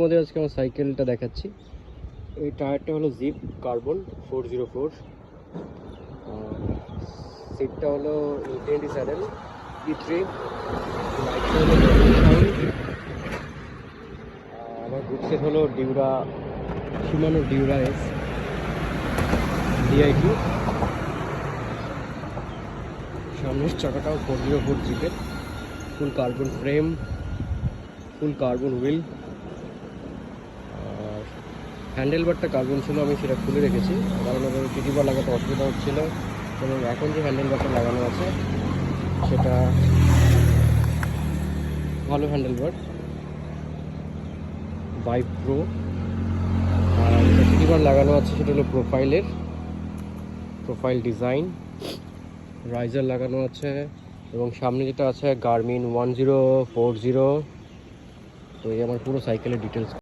আমাদের আজকে আমার সাইকেলটা দেখাচ্ছি। এই টায়ারটা হলো জিপ কার্বন 404। সিটটা হলো ইনফিনিটি স্যাডেল E3। লাইটটা হলো সাউন্ড। আমার গ্রুপ সেট হলো শিমানো ডিউরা এস DI2। সামনের চাকাটাও 404 জিপের, full carbon frame, full carbon wheel. আর হ্যান্ডেল বারটা কার্বন ছিল, আমি সেটা খুলে রেখেছি কারণ আমার টিটি বার লাগাতে অসুবিধা হচ্ছিল। এবং এখন যে হ্যান্ডেল বারটা লাগানো আছে সেটা ভালো হ্যান্ডেল বার, বাই প্রো। আর যে টিটি বার লাগানো আছে সেটা হলো প্রোফাইল ডিজাইন। রাইজার লাগানো আছে এবং সামনে যেটা আছে গার্মিন 1040। তো এই আমার পুরো সাইকেলের ডিটেলস।